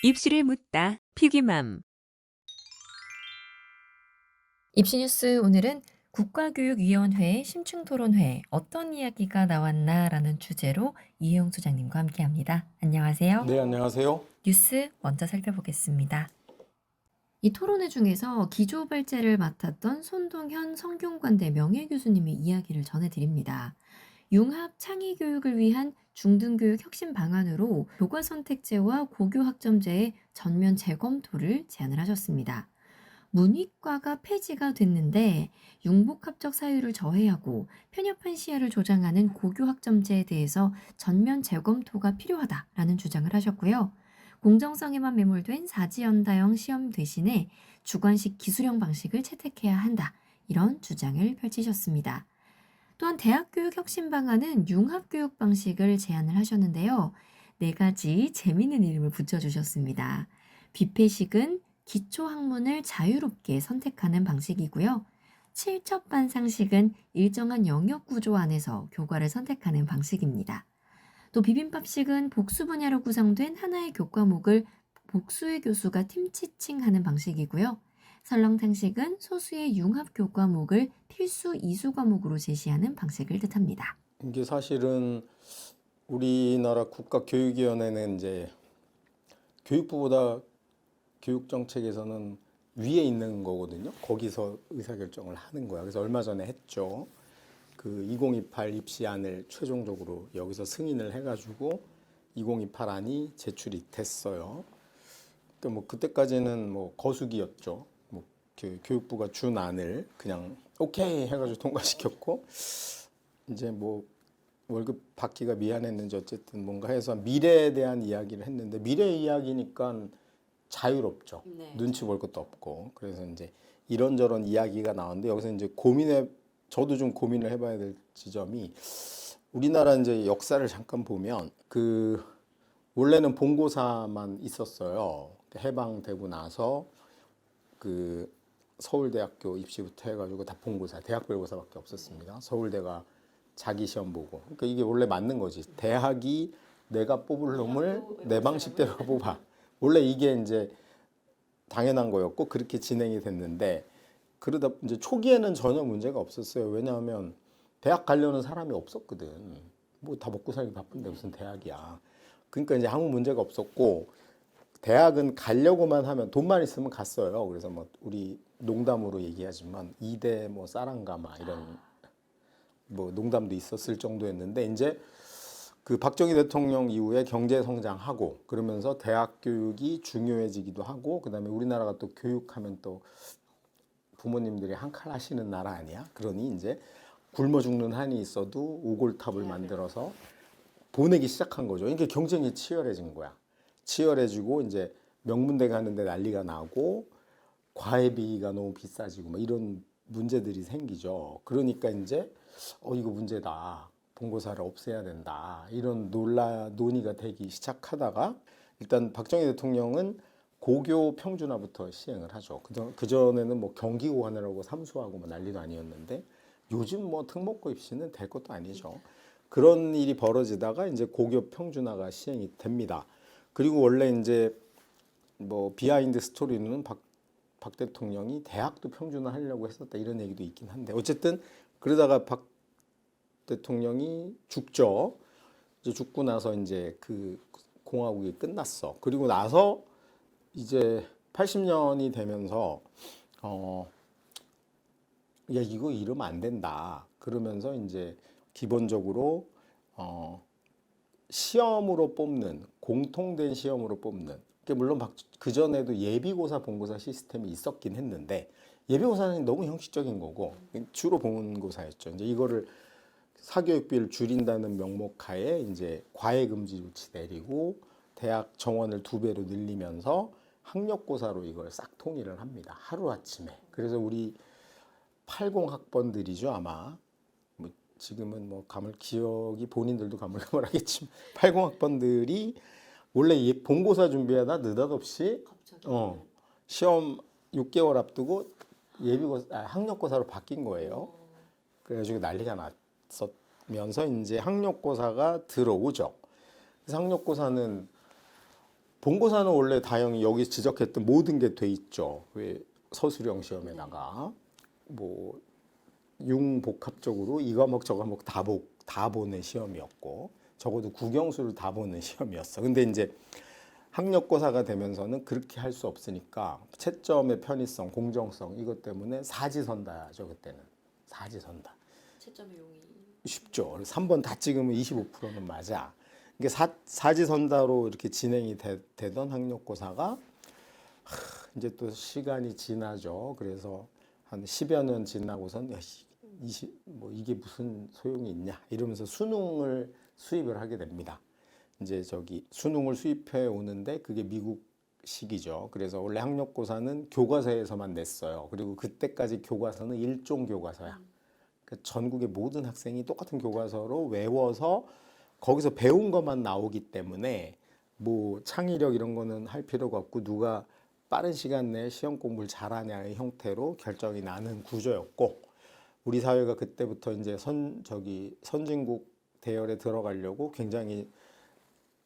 입시를 묻다. 피기맘. 입시뉴스 오늘은 국가교육위원회 심층토론회 어떤 이야기가 나왔나라는 주제로 이혜영 소장님과 함께합니다. 안녕하세요. 네, 안녕하세요. 뉴스 먼저 살펴보겠습니다. 이 토론회 중에서 기조발제를 맡았던 손동현 성균관대 명예교수님의 이야기를 전해드립니다. 융합 창의교육을 위한 중등교육 혁신 방안으로 교과선택제와 고교학점제의 전면 재검토를 제안을 하셨습니다. 문이과가 폐지가 됐는데 융복합적 사유를 저해하고 편협한 시야를 조장하는 고교학점제에 대해서 전면 재검토가 필요하다라는 주장을 하셨고요. 공정성에만 매몰된 사지연다형 시험 대신에 주관식 기술형 방식을 채택해야 한다. 이런 주장을 펼치셨습니다. 또한 대학교육 혁신 방안은 융합교육 방식을 제안을 하셨는데요. 4가지 재미있는 이름을 붙여주셨습니다. 비폐식은 기초학문을 자유롭게 선택하는 방식이고요. 칠첩반상식은 일정한 영역 구조 안에서 교과를 선택하는 방식입니다. 또 비빔밥식은 복수 분야로 구성된 하나의 교과목을 복수의 교수가 팀치칭하는 방식이고요. 설렁탕식은 소수의 융합 교과목을 필수 이수 과목으로 제시하는 방식을 뜻합니다. 이게 사실은 우리나라 국가교육위원회는 이제 교육부보다 교육정책에서는 위에 있는 거거든요. 거기서 의사결정을 하는 거야. 그래서 얼마 전에 했죠. 그 2028 입시안을 최종적으로 여기서 승인을 해가지고 2028안이 제출이 됐어요. 그러니까 뭐 그때까지는 뭐 거수기였죠. 뭐 교육부가 준 안을 그냥 오케이 해가지고 통과시켰고 이제 뭐 월급 받기가 미안했는지 어쨌든 뭔가 해서 미래에 대한 이야기를 했는데 미래 이야기니까 자유롭죠. 네. 눈치 볼 것도 없고. 그래서 이제 이런저런 이야기가 나오는데 여기서 이제 저도 좀 고민을 해봐야 될 지점이 우리나라 이제 역사를 잠깐 보면 원래는 본고사만 있었어요. 해방되고 나서 그 서울대학교 입시부터 해가지고 다 본고사, 대학별고사밖에 없었습니다. 서울대가 자기 시험 보고. 그러니까 이게 원래 맞는 거지. 대학이 내가 뽑을 놈을 내 방식대로 뽑아. 원래 이게 이제 당연한 거였고 그렇게 진행이 됐는데 그러다 이제 초기에는 전혀 문제가 없었어요. 왜냐하면 대학 가려는 사람이 없었거든. 뭐 다 먹고 살기 바쁜데 무슨 대학이야. 그러니까 이제 아무 문제가 없었고 대학은 가려고만 하면 돈만 있으면 갔어요. 그래서 뭐 우리 농담으로 얘기하지만 이대 뭐 싸랑가마 이런 뭐 농담도 있었을 정도였는데 이제 그 박정희 대통령 이후에 경제 성장하고 그러면서 대학 교육이 중요해지기도 하고 그다음에 우리나라가 또 교육하면 또 부모님들이 한 칼 하시는 나라 아니야? 그러니 이제 굶어 죽는 한이 있어도 오골탑을 만들어서 보내기 시작한 거죠. 이게 경쟁이 치열해진 거야. 치열해지고 이제 명문대 가는데 난리가 나고 과외비가 너무 비싸지고 뭐 이런 문제들이 생기죠. 그러니까 이제 이거 문제다. 본고사를 없애야 된다. 이런 논의가 되기 시작하다가 일단 박정희 대통령은 고교 평준화부터 시행을 하죠. 그전에는 뭐 경기고 하느라고 삼수하고 뭐 난리도 아니었는데 요즘 뭐 특목고 입시는 될 것도 아니죠. 그런 일이 벌어지다가 이제 고교 평준화가 시행이 됩니다. 그리고 원래 이제 뭐 비하인드 스토리는 박 대통령이 대학도 평준화 하려고 했었다 이런 얘기도 있긴 한데 어쨌든 그러다가 박 대통령이 죽죠. 이제 죽고 나서 이제 그 공화국이 끝났어. 그리고 나서 이제 80년이 되면서 야 이거 이러면 안 된다. 그러면서 이제 기본적으로 시험으로 뽑는 공통된 시험으로 뽑는. 물론 그 전에도 예비고사, 본고사 시스템이 있었긴 했는데 예비고사는 너무 형식적인 거고 주로 본고사였죠. 이제 이거를 사교육비를 줄인다는 명목하에 이제 과외 금지 조치 내리고 대학 정원을 2배로 늘리면서 학력고사로 이걸 싹 통일을 합니다. 하루아침에. 그래서 우리 80학번들이죠 아마. 뭐 지금은 뭐 기억이 본인들도 가물가물하겠지만 80학번들이 원래 본고사 준비하다 느닷없이 시험 6개월 앞두고 학력고사로 바뀐 거예요. 그래가지고 난리가 났었면서 이제 학력고사가 들어오죠. 그래서 학력고사는 본고사는 원래 다행히 여기 지적했던 모든 게 돼 있죠. 왜 서술형 시험에다가 뭐 융복합적으로 이 과목 저 과목 다 보는 시험이었고 적어도 국영수를 다 보는 시험이었어. 근데 이제 학력고사가 되면서는 그렇게 할 수 없으니까 채점의 편의성, 공정성 이것 때문에 사지선다죠. 그때는 사지선다. 채점의 용이 쉽죠. 3번 다 찍으면 25%는 맞아. 이게 사지선다로 이렇게 진행이 되던 학력고사가 이제 또 시간이 지나죠. 그래서 한 10여 년 지나고선 뭐 이게 무슨 소용이 있냐 이러면서 수능을 수입을 하게 됩니다. 이제 저기 수능을 수입해 오는데 그게 미국식이죠. 그래서 원래 학력고사는 교과서에서만 냈어요. 그리고 그때까지 교과서는 일종 교과서야. 그러니까 전국의 모든 학생이 똑같은 교과서로 외워서 거기서 배운 것만 나오기 때문에 뭐 창의력 이런 거는 할 필요가 없고 누가 빠른 시간 내에 시험 공부를 잘하냐의 형태로 결정이 나는 구조였고 우리 사회가 그때부터 이제 선진국 대열에 들어가려고 굉장히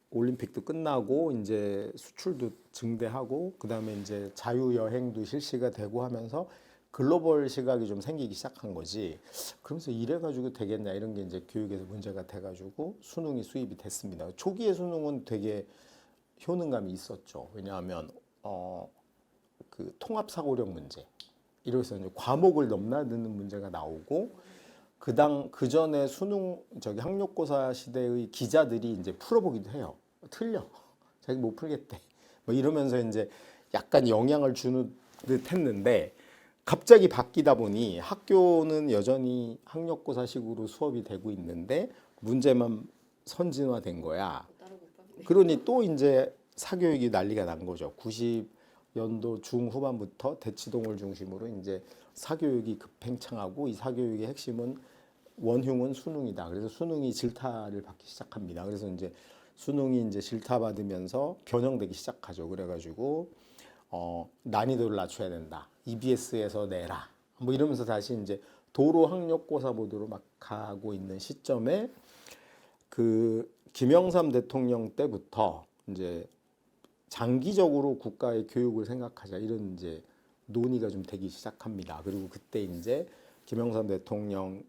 올림픽도 끝나고 이제 수출도 증대하고 그다음에 이제 자유 여행도 실시가 되고 하면서 글로벌 시각이 좀 생기기 시작한 거지. 그러면서 이래 가지고 되겠냐 이런 게 이제 교육에서 문제가 돼 가지고 수능이 수입이 됐습니다. 초기의 수능은 되게 효능감이 있었죠. 왜냐하면 그 통합 사고력 문제 이래서 이제 과목을 넘나드는 문제가 나오고 그 전에 수능 학력고사 시대의 기자들이 이제 풀어보기도 해요. 틀려. 자기 못 풀겠대. 뭐 이러면서 이제 약간 영향을 주는 듯 했는데 갑자기 바뀌다 보니 학교는 여전히 학력고사식으로 수업이 되고 있는데 문제만 선진화된 거야. 그러니 또 이제 사교육이 난리가 난 거죠. 90년도 중후반부터 대치동을 중심으로 이제 사교육이 급팽창하고 이 사교육의 핵심은 원흉은 수능이다. 그래서 수능이 질타를 받기 시작합니다. 그래서 이제 수능이 이제 질타받으면서 변형되기 시작하죠. 그래가지고 난이도를 낮춰야 된다. EBS에서 내라. 뭐 이러면서 다시 이제 도로 학력고사 모드로 막 가고 있는 시점에 그 김영삼 대통령 때부터 이제 장기적으로 국가의 교육을 생각하자 이런 이제 논의가 좀 되기 시작합니다. 그리고 그때 이제 김영삼 대통령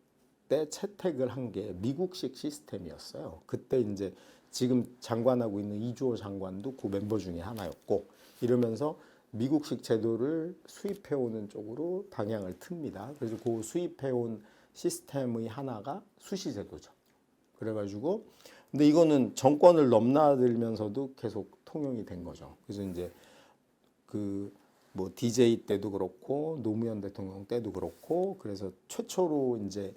때 채택을 한 게 미국식 시스템이었어요. 그때 이제 지금 장관하고 있는 이주호 장관도 그 멤버 중에 하나였고 이러면서 미국식 제도를 수입해오는 쪽으로 방향을 틉니다. 그래서 그 수입해온 시스템의 하나가 수시제도죠. 그래가지고 근데 이거는 정권을 넘나들면서도 계속 통용이 된 거죠. 그래서 이제 그 뭐 DJ 때도 그렇고 노무현 대통령 때도 그렇고 그래서 최초로 이제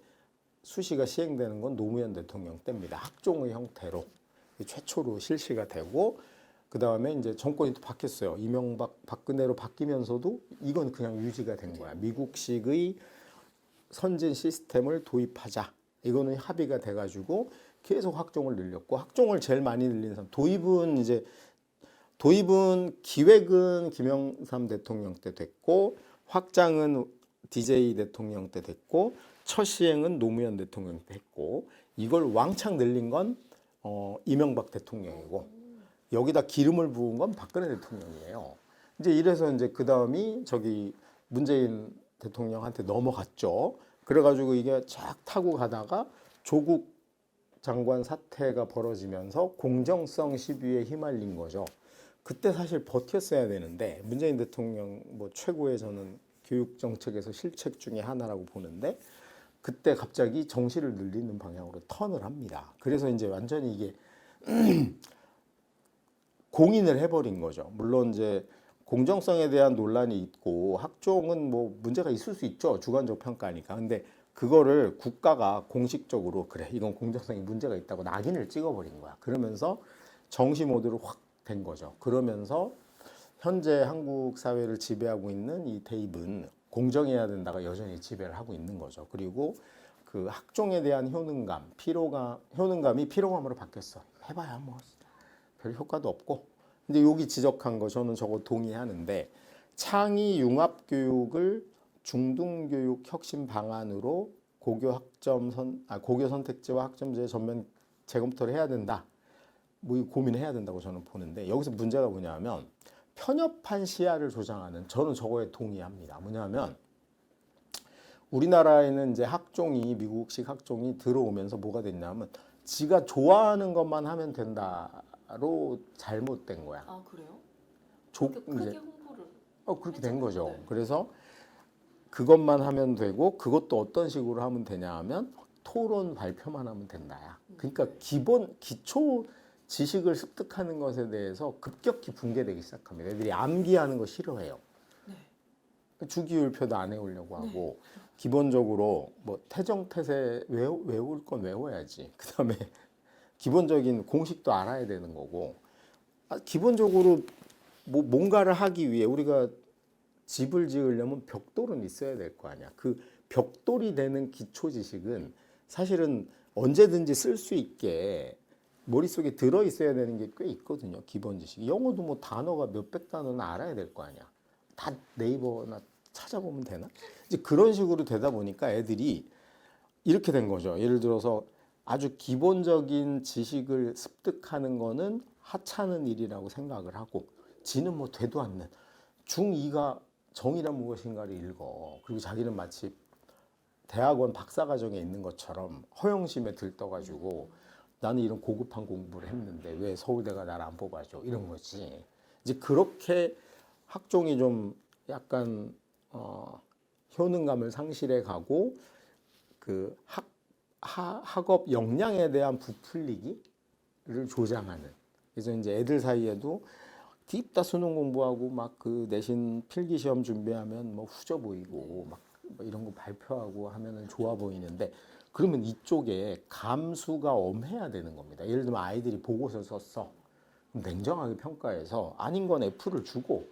수시가 시행되는 건 노무현 대통령 때입니다. 학종의 형태로 최초로 실시가 되고 그 다음에 이제 정권이 또 바뀌었어요. 이명박, 박근혜로 바뀌면서도 이건 그냥 유지가 된 거야. 미국식의 선진 시스템을 도입하자. 이거는 합의가 돼가지고 계속 학종을 늘렸고 학종을 제일 많이 늘린 사람 도입은 기획은 김영삼 대통령 때 됐고 확장은 DJ 대통령 때 됐고 첫 시행은 노무현 대통령 때 했고 이걸 왕창 늘린 건 이명박 대통령이고 여기다 기름을 부은 건 박근혜 대통령이에요. 이제 이래서 이제 그 다음이 문재인 대통령한테 넘어갔죠. 그래가지고 이게 쫙 타고 가다가 조국 장관 사태가 벌어지면서 공정성 시비에 휘말린 거죠. 그때 사실 버텼어야 되는데 문재인 대통령 뭐 최고의 저는 교육 정책에서 실책 중에 하나라고 보는데 그때 갑자기 정시를 늘리는 방향으로 턴을 합니다. 그래서 이제 완전히 이게 공인을 해버린 거죠. 물론 이제 공정성에 대한 논란이 있고 학종은 뭐 문제가 있을 수 있죠. 주관적 평가니까. 근데 그거를 국가가 공식적으로 그래 이건 공정성에 문제가 있다고 낙인을 찍어버린 거야. 그러면서 정시 모드로 확 된 거죠. 그러면서 현재 한국 사회를 지배하고 있는 이 대입은 공정해야 된다가 여전히 지배를 하고 있는 거죠. 그리고 그 학종에 대한 효능감이 피로감으로 바뀌었어. 해봐야 뭐 별 효과도 없고. 근데 여기 지적한 거 저는 저거 동의하는데 창의 융합 교육을 중등교육 혁신 방안으로 고교 선택지와 학점제 전면 재검토를 해야 된다. 뭐 고민해야 된다고 저는 보는데 여기서 문제가 뭐냐면 편협한 시야를 조장하는 저는 저거에 동의합니다. 뭐냐면 우리나라에는 이제 학종이 미국식 학종이 들어오면서 뭐가 됐냐면 지가 좋아하는 것만 하면 된다로 잘못된 거야. 아 그래요? 그렇게 크게 홍보를 그렇게 된 했잖아요. 거죠. 네. 그래서 그것만 하면 되고 그것도 어떤 식으로 하면 되냐 하면 토론 발표만 하면 된다야. 그러니까 기본 기초 지식을 습득하는 것에 대해서 급격히 붕괴되기 시작합니다. 애들이 암기하는 거 싫어해요. 네. 주기율표도 안 외우려고 하고 기본적으로 뭐 태정태세 외울 건 외워야지. 그다음에 기본적인 공식도 알아야 되는 거고 기본적으로 뭐 뭔가를 하기 위해 우리가 집을 지으려면 벽돌은 있어야 될 거 아니야. 그 벽돌이 되는 기초 지식은 사실은 언제든지 쓸 수 있게 머릿속에 들어 있어야 되는 게 꽤 있거든요. 기본 지식. 영어도 뭐 단어가 몇백 단어는 알아야 될 거 아니야. 다 네이버나 찾아보면 되나? 이제 그런 식으로 되다 보니까 애들이 이렇게 된 거죠. 예를 들어서 아주 기본적인 지식을 습득하는 거는 하찮은 일이라고 생각을 하고 지는 뭐 되도 않는 중2가 정의란 무엇인가를 읽어. 그리고 자기는 마치 대학원 박사과정에 있는 것처럼 허영심에 들떠가지고 나는 이런 고급한 공부를 했는데 왜 서울대가 나를 안 뽑아줘 이런 거지. 이제 그렇게 학종이 좀 약간 효능감을 상실해 가고 그 학업 역량에 대한 부풀리기를 조장하는. 그래서 이제 애들 사이에도 딥다 수능 공부하고 막 그 내신 필기 시험 준비하면 뭐 후져 보이고 막 이런 거 발표하고 하면은 좋아 보이는데 그러면 이쪽에 감수가 엄해야 되는 겁니다. 예를 들면 아이들이 보고서 썼어. 그럼 냉정하게 평가해서 아닌 건 F를 주고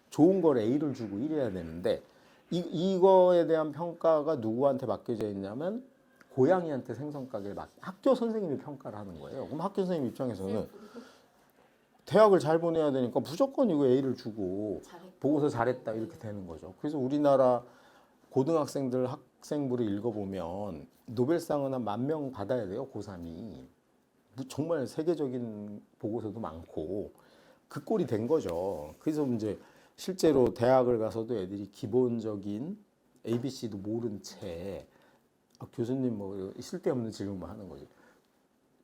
좋은 걸 A를 주고 이래야 되는데 이거에 대한 평가가 누구한테 맡겨져 있냐면 고양이한테 생선가게를 학교 선생님이 평가를 하는 거예요. 그럼 학교 선생님 입장에서는 대학을 잘 보내야 되니까 무조건 이거 A를 주고 보고서 잘했다 이렇게 되는 거죠. 그래서 우리나라 고등학생들 학생부를 읽어보면 노벨상은 한 10,000명 받아야 돼요. 고3이. 정말 세계적인 보고서도 많고 그 꼴이 된 거죠. 그래서 이제 실제로 대학을 가서도 애들이 기본적인 ABC도 모른 채 교수님 뭐 쓸데없는 질문만 하는 거지.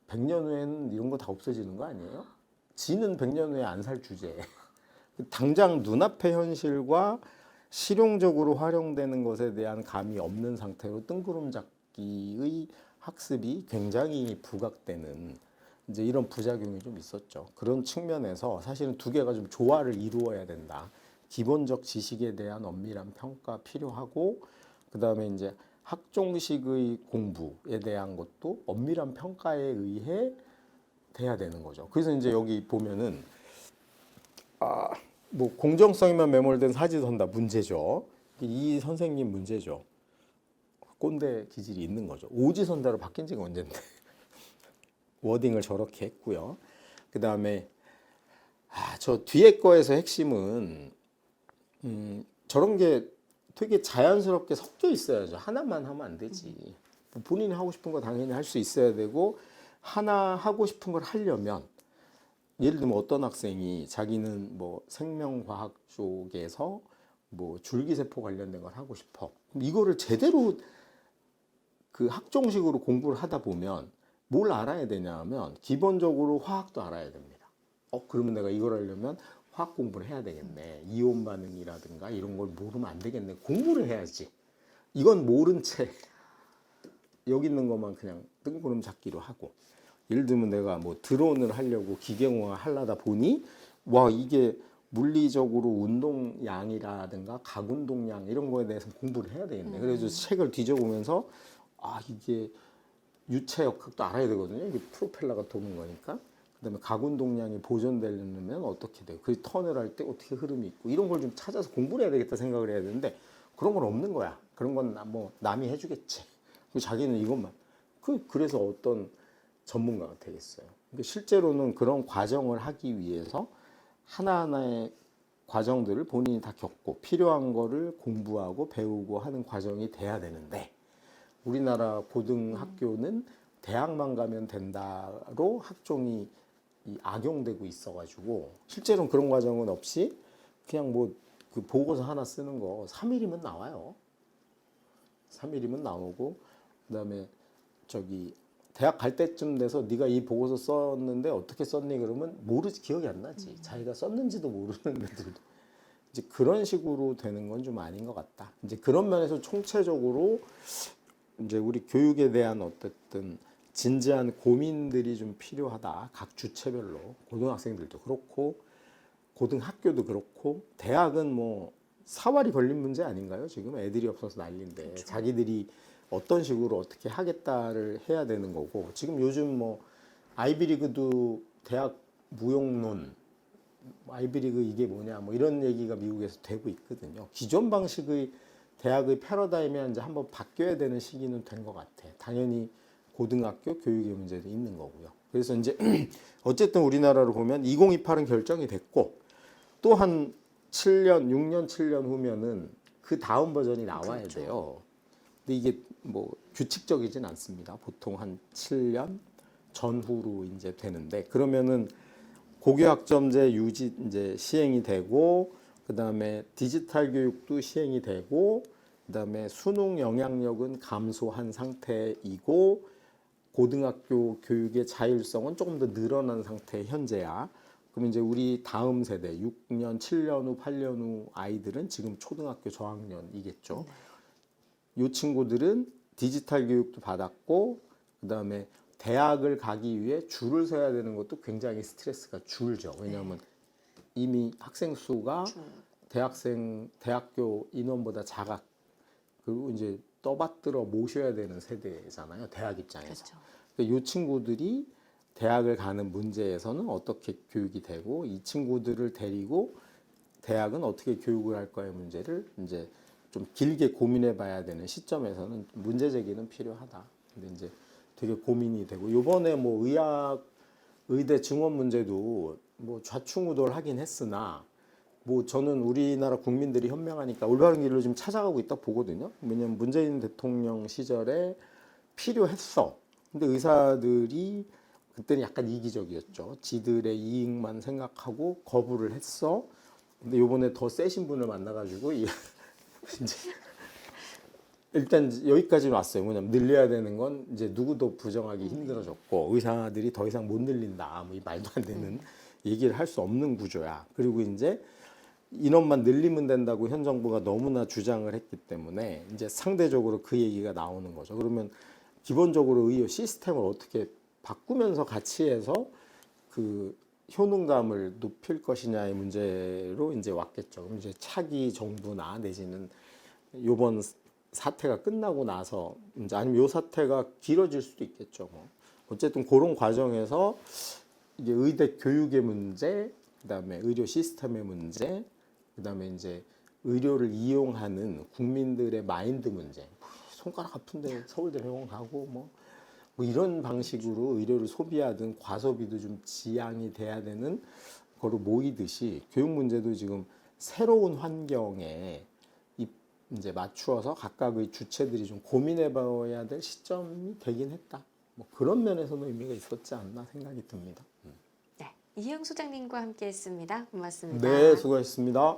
100년 후에는 이런 거 다 없어지는 거 아니에요? 지는 100년 후에 안 살 주제. 당장 눈앞의 현실과 실용적으로 활용되는 것에 대한 감이 없는 상태로 뜬구름 잡기의 학습이 굉장히 부각되는 이제 이런 부작용이 좀 있었죠. 그런 측면에서 사실은 두 개가 좀 조화를 이루어야 된다. 기본적 지식에 대한 엄밀한 평가 필요하고 그다음에 이제 학종식의 공부에 대한 것도 엄밀한 평가에 의해 돼야 되는 거죠. 그래서 이제 여기 보면은 뭐 공정성에만 매몰된 사지선다 문제죠. 이 선생님 문제죠. 꼰대 기질이 있는 거죠. 오지선다로 바뀐 지가 언젠데 워딩을 저렇게 했고요. 그 다음에 저 뒤에 거에서 핵심은 저런 게 되게 자연스럽게 섞여 있어야죠. 하나만 하면 안 되지. 본인이 하고 싶은 거 당연히 할 수 있어야 되고 하나 하고 싶은 걸 하려면 예를 들면 어떤 학생이 자기는 뭐 생명과학 쪽에서 뭐 줄기세포 관련된 걸 하고 싶어. 그럼 이거를 제대로 그 학종식으로 공부를 하다 보면 뭘 알아야 되냐 하면 기본적으로 화학도 알아야 됩니다. 그러면 내가 이걸 하려면 화학 공부를 해야 되겠네. 이온 반응이라든가 이런 걸 모르면 안 되겠네. 공부를 해야지. 이건 모른 채 여기 있는 것만 그냥 뜬구름 잡기로 하고 예를 들면 내가 뭐 드론을 하려고 기계공학 하려다 보니 와 이게 물리적으로 운동량이라든가 각운동량 이런 거에 대해서 공부를 해야 되겠네. 그래서 책을 뒤져보면서 이게 유체역학도 알아야 되거든요. 이게 프로펠러가 도는 거니까. 그다음에 각운동량이 보존되려면 어떻게 돼요? 그 턴을 할 때 어떻게 흐름이 있고 이런 걸 좀 찾아서 공부를 해야 되겠다 생각을 해야 되는데 그런 건 없는 거야. 그런 건 뭐 남이 해주겠지. 그리고 자기는 이것만. 그래서 어떤 전문가가 되겠어요. 그러니까 실제로는 그런 과정을 하기 위해서 하나하나의 과정들을 본인이 다 겪고 필요한 거를 공부하고 배우고 하는 과정이 돼야 되는데 우리나라 고등학교는 대학만 가면 된다로 학종이 이 악용되고 있어가지고 실제로는 그런 과정은 없이 그냥 뭐 그 보고서 하나 쓰는 거 3일이면 나와요. 3일이면 나오고 그다음에 저기 대학 갈 때쯤 돼서 네가 이 보고서 썼는데 어떻게 썼니 그러면 모르지 기억이 안 나지. 자기가 썼는지도 모르는 애들도 이제 그런 식으로 되는 건 좀 아닌 것 같다. 이제 그런 면에서 총체적으로 이제 우리 교육에 대한 어쨌든 진지한 고민들이 좀 필요하다. 각 주체별로 고등학생들도 그렇고 고등학교도 그렇고 대학은 뭐 사활이 걸린 문제 아닌가요? 지금 애들이 없어서 난리인데 그렇죠. 자기들이 어떤 식으로 어떻게 하겠다를 해야 되는 거고 지금 요즘 뭐 아이비리그도 대학 무용론 아이비리그 이게 뭐냐 뭐 이런 얘기가 미국에서 되고 있거든요. 기존 방식의 대학의 패러다임이 이제 한번 바뀌어야 되는 시기는 된 것 같아. 당연히 고등학교 교육의 문제도 있는 거고요. 그래서 이제 어쨌든 우리나라로 보면 2028은 결정이 됐고 또 한 7년, 6년, 7년 후면은 그 다음 버전이 나와야 그렇죠. 돼요. 근데 이게 뭐 규칙적이진 않습니다. 보통 한 7년 전후로 이제 되는데 그러면은 고교학점제 유지 이제 시행이 되고 그다음에 디지털 교육도 시행이 되고 그다음에 수능 영향력은 감소한 상태이고 고등학교 교육의 자율성은 조금 더 늘어난 상태 현재야. 그럼 이제 우리 다음 세대 6년, 7년 후, 8년 후 아이들은 지금 초등학교 저학년이겠죠. 이 친구들은 디지털 교육도 받았고 그다음에 대학을 가기 위해 줄을 서야 되는 것도 굉장히 스트레스가 줄죠. 왜냐하면 이미 학생 수가 대학교 인원보다 작아. 그리고 이제 떠받들어 모셔야 되는 세대잖아요. 대학 입장에서. 그렇죠. 그러니까 이 친구들이 대학을 가는 문제에서는 어떻게 교육이 되고 이 친구들을 데리고 대학은 어떻게 교육을 할 거의 문제를 이제 좀 길게 고민해 봐야 되는 시점에서는 문제 제기는 필요하다. 근데 이제 되게 고민이 되고 요번에 뭐 의대 증원 문제도 뭐 좌충우돌하긴 했으나 뭐 저는 우리나라 국민들이 현명하니까 올바른 길로 지금 찾아가고 있다 보거든요. 왜냐면 문재인 대통령 시절에 필요했어. 근데 의사들이 그때는 약간 이기적이었죠. 지들의 이익만 생각하고 거부를 했어. 근데 요번에 더 세신 분을 만나가지고 이제 일단 여기까지 왔어요. 뭐냐면 늘려야 되는 건 이제 누구도 부정하기 힘들어졌고 의사들이 더 이상 못 늘린다. 뭐 이 말도 안 되는 얘기를 할 수 없는 구조야. 그리고 이제 인원만 늘리면 된다고 현 정부가 너무나 주장을 했기 때문에 이제 상대적으로 그 얘기가 나오는 거죠. 그러면 기본적으로 의료 시스템을 어떻게 바꾸면서 같이 해서 그 효능감을 높일 것이냐의 문제로 이제 왔겠죠. 그럼 이제 차기 정부나 내지는 요번 사태가 끝나고 나서 이제 아니면 요 사태가 길어질 수도 있겠죠. 뭐. 어쨌든 그런 과정에서 이게 의대 교육의 문제, 그다음에 의료 시스템의 문제, 그다음에 이제 의료를 이용하는 국민들의 마인드 문제. 손가락 아픈데 서울대병원 가고 뭐 이런 방식으로 의료를 소비하든 과소비도 좀 지양이 돼야 되는 거로 모이듯이 교육 문제도 지금 새로운 환경에 이제 맞추어서 각각의 주체들이 좀 고민해봐야 될 시점이 되긴 했다. 뭐 그런 면에서는 의미가 있었지 않나 생각이 듭니다. 네, 이희영 소장님과 함께했습니다. 고맙습니다. 네, 수고하셨습니다.